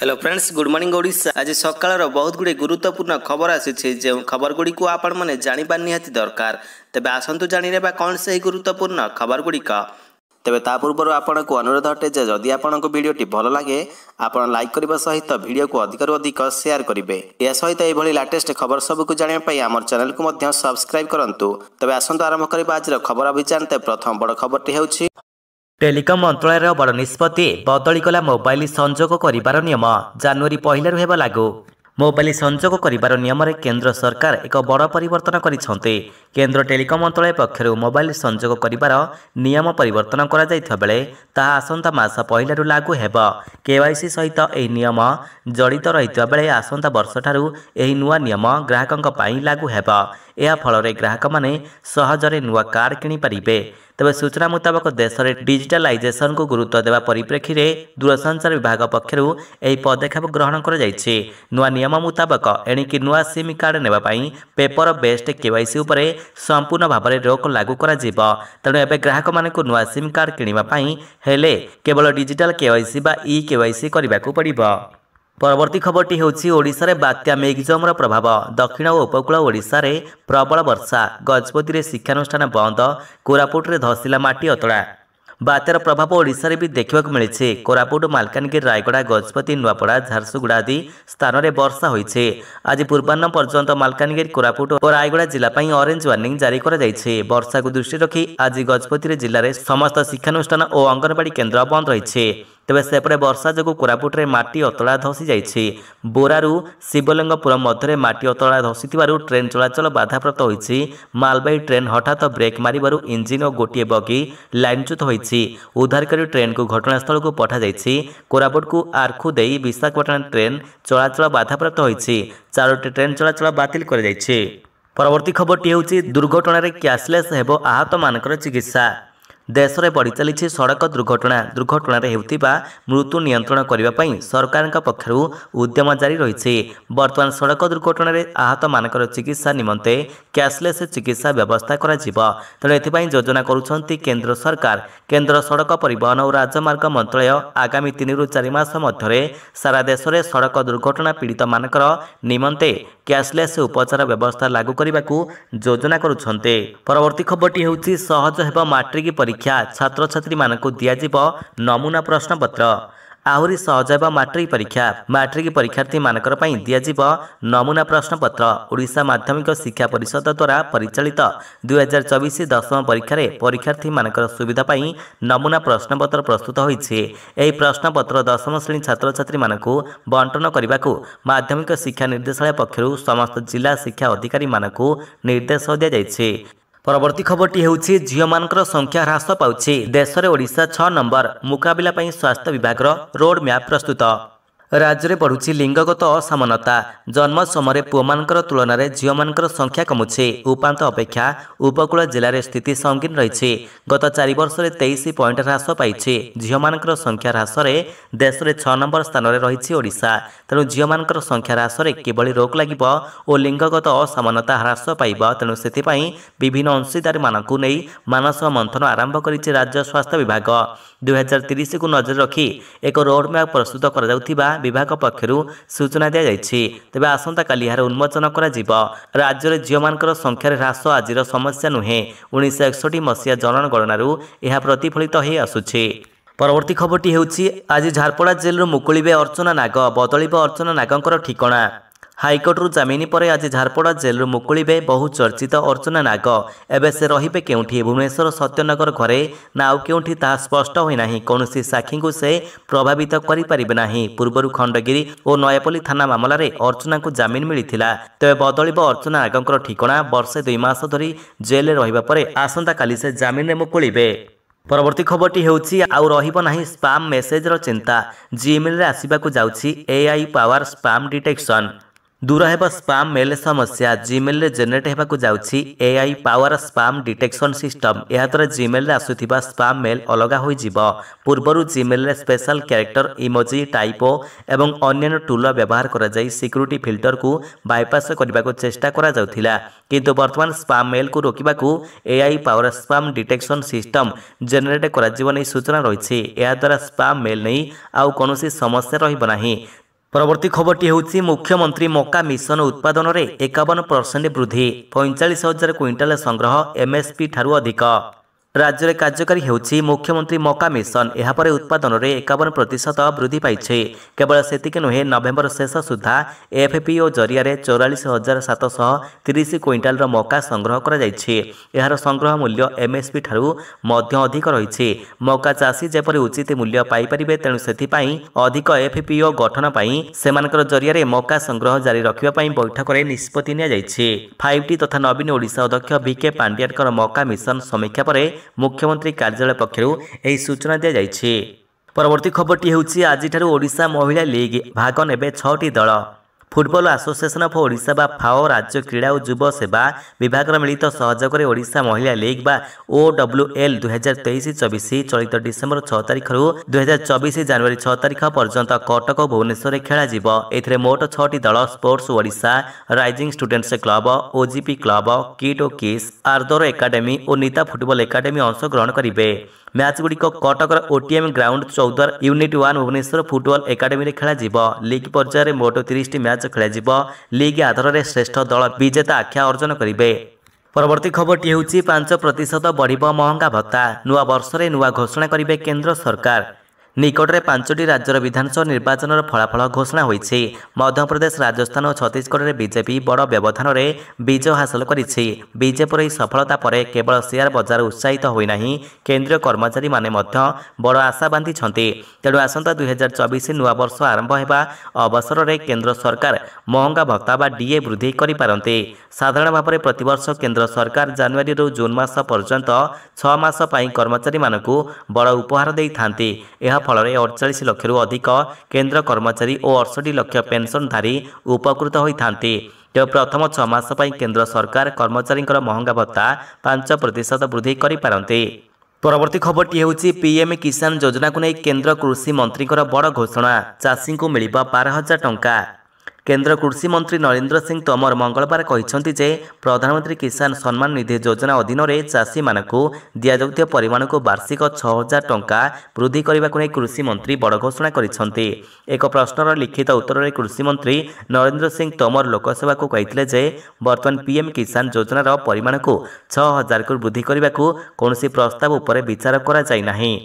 Hello friends, good morning Odisha. आज सकाळ बहुत गुड़े गुरुत्वपूर्ण खबर आसी जो खबर गुड़ी को आपण मैंने जाना निहाती दरकार। तेबे आसतु जाने कौन से गुरुत्वपूर्ण खबर गुड़िक। तेबे ता पूर्व आपन को अनुरोध अटे जे जदि आपन को वीडियोटी भल लगे आपन लाइक करबा सहित वीडियो को अधिक अधिक शेयर करेंगे। या सहित यह लेटेस्ट खबर सबको जानापी आम चैनल को मध्य सब्सक्राइब करंतु। तेबे आसतु आरंभ करबा आज खबर अभियान। प्रथम बड़ खबरटी हेउछि टेलिकम मंत्रालय बड़ निष्पत्ति बदली गला मोबाइल संजोग करिबार नियम जनवरी 1 हेबा लागू। मोबाइल संजोग करिबार नियम रे केंद्र सरकार एक बड़ परिवर्तन करिसेंते। केंद्र टेलिकम मंत्रालय पक्षरु मोबाइल संजोग करिबार नियम परिवर्तन करा जायथा बेले ताहा आसंता मास 1 लागू हेबा। केवाईसी सहित एही नियम जड़ित रहिता बेले आसंता वर्ष ठारू एही नुवा नियम ग्राहकंक पई लागू हेबा। या फल रे ग्राहक माने सहजरे नुवा कार्ड किनि परिबे। तबे सूचना मुताबक देश में डिजिटालाइजेशन को गुरुत्व देवा परिप्रेक्षी में दूरसंचार विभाग पक्षरु एही पदक्षेप ग्रहण कर जायछि। नुआ नियम मुताबक एणिकी नुआ सिम कार्ड नेबा पई पेपर बेस्ड केवाईसी उपरे संपूर्ण भाव में रोक लागू करा जिवो। तेणु एबे ग्राहक मानकु नुआ सिम कार्ड किनिबा पई हेले केवल डिजिटल केवाईसी बा ई केवाईसी करबाकू पड़िबो। परवर्ती खबरटी होछि ओडिशा रे बात्या मेघजमर प्रभाव। दक्षिण और उपकूल ओडिशा रे प्रबल वर्षा। गजपति रे शिक्षानुष्ठान बंद। कोरापुट रे धसिला माटी अतड़ा। बात्यार प्रभाव ओडिशा रे भी देखा मिली। कोरापुट, मालकानगिरी, रायगड़ा, गजपति, नुआपड़ा, झारसुगुड़ा आदि स्थान में वर्षा होइछे। आज पूर्वाह्न पर्यंत मालकानगिरी, कोरापुट और रायगड़ा जिला पई ऑरेंज वार्निंग जारी करा जायछे। वर्षा को दृष्टि रखी आज गजपति जिले में समस्त शिक्षानुष्ठान और अंगनवाड़ी केन्द्र बंद रही। तेबे सेपटे वर्षा जो कोरापुट रे माटी अतड़ा धसी जाइछि। बोरारू शिवलिंगपुर मध्य माटी अतड़ा धसीथिबारु ट्रेन चलाचल बाधाप्राप्त होइछि। मालबाही ट्रेन हठात ब्रेक मारिबारु इंजिन और गोटे बगी लाइनच्युत होइछि। उद्धारकारी ट्रेन को घटनास्थल को पठा जाइछि। कोरापुट को आरखु देई विशाखापट्टनम ट्रेन चलाचल बाधाप्राप्त होइछि। 4टी ट्रेन चलाचल बातिल कर जाइछि। परवर्ती खबरटी होछि दुर्घटना रे कैशलेस हेबो आहत मानकर चिकित्सा। देश में बढ़ी चली सड़क दुर्घटना होता मृत्यु नियंत्रण करने सरकार पक्षर उद्यम जारी रही। बर्तमान सड़क दुर्घटना आहत मानकर चिकित्सा निमंते कैशलेस चिकित्सा व्यवस्था करा जिवो। तेणु एथिपाई योजना करुछंती केंद्र सरकार। केंद्र सड़क परिवहन और राजमार्ग मंत्रालय आगामी 3 ରୁ 4 मास मध्य सारा देश में सड़क दुर्घटना पीड़ित मानकर निमंते कैशलेस उपचार व्यवस्था लागू करने को योजना करुछंते। परवर्ती खबरटी होछि सहज हेबा मैट्रिक परीक्षा। छात्र छात्री मानकु दियाजिबो नमूना प्रश्न पत्र। आहुरी सहज हेबा मैट्रिक परीक्षा। मैट्रिक परीक्षार्थी मानकर पई दियाजिबो नमूना प्रश्न पत्र। ओडिशा माध्यमिक शिक्षा परिषद द्वारा परिचालित 2024 दशम परीक्षा रे परीक्षार्थी मानकर सुविधा पई नमूना प्रश्न पत्र प्रस्तुत होइछे। एही प्रश्न पत्र दशम श्रेणी छात्र छात्री मानकु बंटन करबाकू माध्यमिक शिक्षा निर्देशालय पक्षरु समस्त जिला शिक्षा अधिकारी मानकु निर्देश दिया जायछे। परवर्ती खबरटी होछि झियो मानकर संख्या ह्रास पाउछि। देश में ओडिशा 6 नंबर। मुकाबिला पई स्वास्थ्य विभाग रोड मैप प्रस्तुत। राज्य में बढ़ुछि लिंगगत असमानता। जन्म समय पुओ मानकर तुलन में झियो मानकर संख्या कमुछि। उपांत अपेक्षा उपकूल जिले में स्थिति संगीन रही। गत 4 वर्ष में 23 पॉइंट ह्रास पाई। झियो मानकर संख्या ह्रास देश में 6 नंबर स्थान में रही ओडिशा। तेणु झियो मानकर संख्या ह्रास किभଳି रोक लागिब और लिंगगत असमानता ह्रास पाइब तेणु सेथिपाई विभिन्न अंशीदार मानकु नहीं मानस मंथन आरंभ करिछि राज्य स्वास्थ्य विभाग। 2030 को नजर रखी एक रोड मैप प्रस्तुत करा जाउथिबा विभाग पक्षरु सूचना दिया जायछि। तेबे आसंता काली यार उन्मोचन करा जिवो। राज्य में झियो मानकर संख्या ह्रास आजिर समस्या नुहे। 1961 मसीहा जनगणनारू यह प्रतिफलित हो आसुछि। परवर्ती खबरटी होछि आज झारपड़ा जेल मुकुलिबे अर्चना नाग। बदलिब अर्चना नागंकर ठिकाना। हाइकोर्टर जमीन पर आज झारपड़ा जेल मुकुलिबे बहु चर्चित अर्चना नाग। एबे से रहिबे केउठी भुवनेश्वर सत्यनगर घरे ना आउ केउठी ता स्पष्ट होई नाही। कोनोसी साखी को से प्रभावित करि परिबे नाही। पूर्वरु खंडगिरी और नयापल्ली थाना मामला रे अर्चना को जमीन मिलिथिला। तेबे बदलिब अर्चना नागंकर ठिकाना। वर्षे 2 मास धरी जेल रहिबा परे आसंता काली से जमीन रे मुकुलिबे। परवर्ती खबरटी होछि आउ रहिबो नाही स्पैम मेसेज रो चिंता। जीमेल रे आसीबाकू जाउछि एआई पावर स्पैम डिटेक्शन। दूर हेबा स्पैम मेल समस्या। जीमेल रे जेनेरेट हेबाकू जाउछि AI power spam detection system. एहा द्वारा जीमेल रे आसुथिबा स्पैम मेल अलगा होई जिवो। पूर्वरु जीमेल रे स्पेशल कैरेक्टर इमोजी टाइपो एवं अन्य टूल व्यवहार करा जाई सिक्योरिटी फिल्टर को बायपास करबाकू चेष्टा करा जाउथिला। किंतु वर्तमान स्पैम मेल को रोकिबाकू AI power spam detection system generate करा जिवो नै सूचना रहिछि। एहा द्वारा स्पैम मेल नै आउ कोनोसी समस्या रहिबो नाही। परवर्ती खबरटी होउछि मुख्यमंत्री मका मिशन उत्पादन रे 51% वृद्धि 45,000 क्विंटाल संग्रह एमएसपी ठारू अधिक। राज्य में कार्यकारी होउछि मुख्यमंत्री मका मिशन यापर उत्पादन में 51% वृद्धि पाइछे। केवल सेतिक नुहे नवेम्बर शेष सुधा एफपीओ जरिया 44,730 क्विंटाल मका संग्रह करा जायछि। यार संग्रह मूल्य एमएसपी ठारू मध्य अधिक रही। मका चाषी जेपरि उचित मूल्य पाई परिबे तेणु सेथिपाई अधिक एफपीओ गठन पाई सेमानकर जरिया मका संग्रह जारी रखिबा पाई बैठक में निष्पत्ति निया जायछि। 5T तथा नवीन ओडिशा अध्यक्ष बीके पांड्यानकर मका मिशन समीक्षा पर मुख्यमंत्री कार्यालय पक्षरु एही सूचना दिया जायछि। परवर्ती खबरटी होउछि आज ओडिशा महिला लीग भाग नेबे 6टी दल। फुटबॉल एसोसिएशन ऑफ ओडिशा बा फाओ राज्य क्रीड़ा और युव सेवा विभाग मिलित सहयोग में ओडिशा महिला लीग बा OWL 2023-24 चलित डिसेम्बर 6 तारिख रु 2024 जनवरी 6 तारिख पर्यंत कटक और भुवनेश्वर खेला जिवो। एथिरे मोट 6टी दल sports Odisha, rising students club, OGP club, KIIT और किस, आर्दर एकाडेमी और नीता फुटबॉल एकाडेमी अंशग्रहण करिवे। मैच गुड़िक कटकर OTM ground 14 unit 1 Bhubaneswar football academy रे खेला जिवो। लीग पर्यायर मोट 30टी मैच खेला जिवो। लीग आधार में श्रेष्ठ दल विजेता आख्या अर्जन करिवे। परवर्ती खबरटी होउछि 5% बढ़िबो महंगा भत्ता। नुआ वर्ष रे नुआ घोषणा करिवे केंद्र सरकार। निकट में 5टी राज्यर विधानसभा निर्वाचन फलाफल घोषणा होइछि। मध्यप्रदेश, राजस्थान और छत्तीसगढ़ में बीजेपी बड़ व्यवधान में विजय हासिल करिछि। बीजेपी सफलता पर केवल शेयर बजार उत्साहित होइना केंद्रीय कर्मचारी माने मध्य बड़ आशा बांधिछन्ति। तेणु आसंता 2024 नुआ वर्ष आरंभ हेबा अवसर में केंद्र सरकार महंगा भत्ता बा डीए वृद्धि करिपारन्ते। साधारण भाव में प्रतिवर्ष केंद्र सरकार जनवरी रु जून मास पर्यंत 6 मास पई कर्मचारी मानकु बड़ उपहार देई थांती। फल 48 लाख रु अधिक केंद्र कर्मचारी और 68 लाख पेंशनधारी उपकृत होइथांती। तेज प्रथम 6 मास पई केंद्र सरकार कर्मचारी महंगा भत्ता 5% वृद्धि करिपारन्ते। परवर्ती खबरटी होउछि पीएम किसान योजना को नहीं केंद्र कृषि मंत्री बड़ घोषणा। चाषी को मिलिबा 12,000 टंका। केंद्र कृषि मंत्री नरेंद्र सिंह तोमर मंगलवार कहिसंति जे प्रधानमंत्री किसान सम्मान निधि योजना अधीन रे चाषी मानकु दिया जाउथिया परिमाण को वार्षिक 6,000 टंका वृद्धि करने को कृषि मंत्री बड़ घोषणा करिसंति। एक प्रश्नर लिखित उत्तर में कृषि मंत्री नरेंद्र सिंह तोमर लोकसभा को कहिथिले जे वर्तमान पीएम किसान योजनार परिमाण को 6,000 को वृद्धि करने को कौनसी प्रस्ताव उपर विचार करा जाय नाही।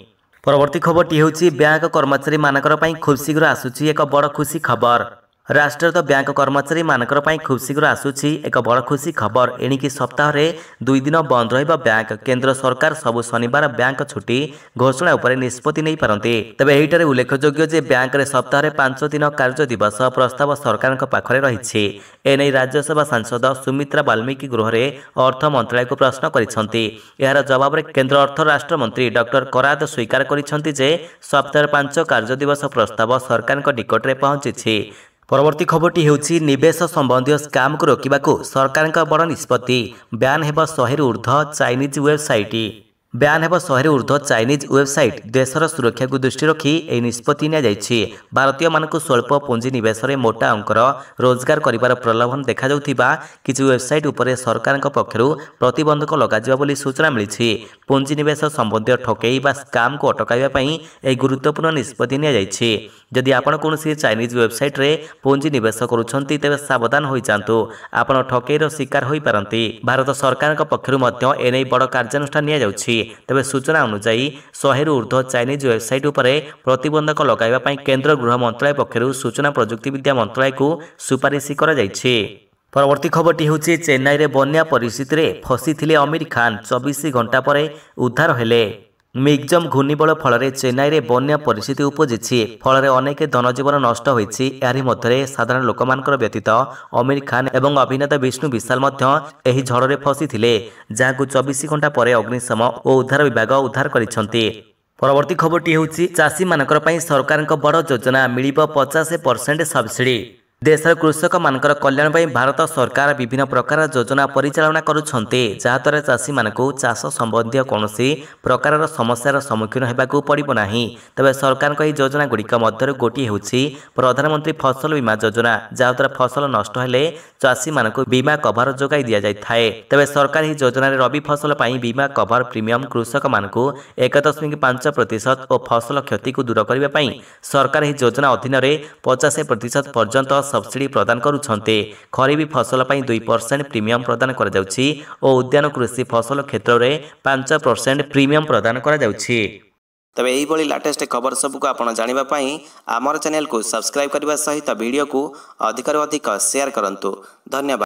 परवर्ती खबरटी होउछि बैंक कर्मचारी मानकर पई खूब शीघ्र आसुछि एक बड़ खुशी खबर। राष्ट्रीय बैंक कर्मचारी मानकर पई खूब शीघ्र आसुछि एक बड़ खुशी खबर। एणिकी सप्ताह रे 2 दिन बंद रहिबा बैंक। केंद्र सरकार सबु शनिवार बैंक छुट्टी घोषणा उपर निष्पत्ति नहीं पारंते। तबे एहिटारे उल्लेखयोग्य जे बैंक रे सप्ताह रे 5 दिन कार्य दिवस प्रस्ताव सरकार पाखरे रहिछि। एनै राज्यसभा सांसद सुमित्रा बाल्मीकि गृह रे अर्थ मंत्रालय को प्रश्न करिसंति। यार जवाब रे केंद्र अर्थ राष्ट्र मंत्री डॉक्टर कराद स्वीकार करिसंति जे सप्ताह 5 कार्य दिवस प्रस्ताव सरकार निकट रे पहुंचिछि। परवर्ती खबरटी होउछि निवेश संबंधी स्काम को रोकिबा को सरकार का बड़ निष्पत्ति। ब्यान हेबा 100 रु ऊर्ध्व चाइनीज वेबसाइट। ब्यान हेब 100 रु ऊर्ध्व चाइनीज वेबसाइट। देशर सुरक्षा को दृष्टि रखी यह निष्पत्ति निया जायछि। भारतीय मानक स्वल्प पुंजी निवेश में मोटा अंकर रोजगार करिवार प्रलोभन देखा जाउथिबा किछि वेबसाइट उपरे सरकार पक्षरु प्रतिबंधक लगाजिबा बोली सूचना मिलिछि। पुंजी निवेश संबंधी ठकेई बा स्काम को अटकाइबा पई एही गुरुत्वपूर्ण निष्पत्ति निया जायछि। जदि आपण कोनोसी चाइनीज वेबसाइट रे पुंजी निवेश करूछंती तेबे सावधान होई जांतु, आपण ठकेईर शिकार होई पारंती। भारत सरकार पक्षरु मध्य एनै बड़ कार्यानुष्ठान निया जाउछि। तेबे सूचना अनुसार 100 रु ऊर्ध्व चाइनीज वेबसाइट उपरे प्रतिबंधक लगाइबा पई केंद्र गृह मंत्रालय पक्षरु सूचना प्रजुक्ति विद्या मंत्रालय को सुपारिश करा जायछि। परवर्ती खबरटी होउछि चेन्नई रे बन्या परिस्थिति रे फसिथिले आमिर खान 24 घंटा परे उद्धार हेले। मिगजम घूर्णिबल फल चेन्नई रे बन्या परिस्थिति उपजिछि। फल अनेक धनजीवन नष्ट होइछि। एहारि मध्य साधारण लोकमानकर व्यतीत आमिर खान एवं अभिनेता विष्णु विशाल मध्य एही झड़रे फसिथिले, जहाकु 24 घंटा परे अग्निशम और उद्धार विभाग उद्धार करिसंति। परवर्ती खबरटी होउछि चाषी मानकर पई सरकारक बड़ योजना मिलिबो 50% सब्सिडी। देशर कृषकମାନଙ୍କର କଲ୍ୟାଣ ପାଇଁ ଭାରତ ସରକାର ବିଭିନ୍ନ ପ୍ରକାର ଯୋଜନା ପରିଚାଳନା କରୁଛନ୍ତି ଯାହାଦ୍ୱାରା ଚାଷୀମାନଙ୍କୁ ଚାଷ ସମ୍ବନ୍ଧୀୟ କୌଣସି ପ୍ରକାରର ସମସ୍ୟାର ସମ୍ମୁଖୀନ ହେବାକୁ ପଡ଼ିବ ନାହିଁ। ତେବେ ସରକାରଙ୍କ ଏହି ଯୋଜନାଗୁଡ଼ିକ ମଧ୍ୟରୁ ଗୋଟିଏ ହେଉଛି ପ୍ରଧାନମନ୍ତ୍ରୀ ଫସଲ ବୀମା ଯୋଜନା, ଯାହାଦ୍ୱାରା ଫସଲ ନଷ୍ଟ ହେଲେ ଚାଷୀମାନଙ୍କୁ ବୀମା କଭର ଯୋଗାଇ ଦିଆଯାଇଥାଏ। ତେବେ ସରକାର ଏହି ଯୋଜନାରେ ରବି ଫସଲ ପାଇଁ ବୀମା କଭର ପ୍ରିମିୟମ କୃଷକମାନଙ୍କୁ 1.5% ଓ ଫସଲ କ୍ଷତିକୁ ଦୂର କରିବା ପାଇଁ ସରକାର ଏହି ଯୋଜନା ଅଧୀନରେ 50% ପର୍ଯ୍ୟନ୍ତ ସବସିଡି ପ୍ରଦାନ କରୁଛନ୍ତି। ଖରିଫ ଫସଲ ପାଇଁ 2% ପ୍ରିମିୟମ ପ୍ରଦାନ କରାଯାଉଛି ଓ ଉଦ୍ୟାନ କୃଷି ଫସଲ କ୍ଷେତ୍ରରେ 5% ପ୍ରିମିୟମ ପ୍ରଦାନ କରାଯାଉଛି। ତେବେ ଏହିଭଳି ଲାଟେଷ୍ଟ ଖବର ସବୁକୁ ଆପଣ ଜାଣିବା ପାଇଁ ଆମର ଚ୍ୟାନେଲକୁ ସବସ୍କ୍ରାଇବ୍ କରିବା ସହିତ ଭିଡ଼ିଓକୁ ଅଧିକରୁ ଅଧିକ ସେୟାର କରନ୍ତୁ। ଧନ୍ୟବାଦ।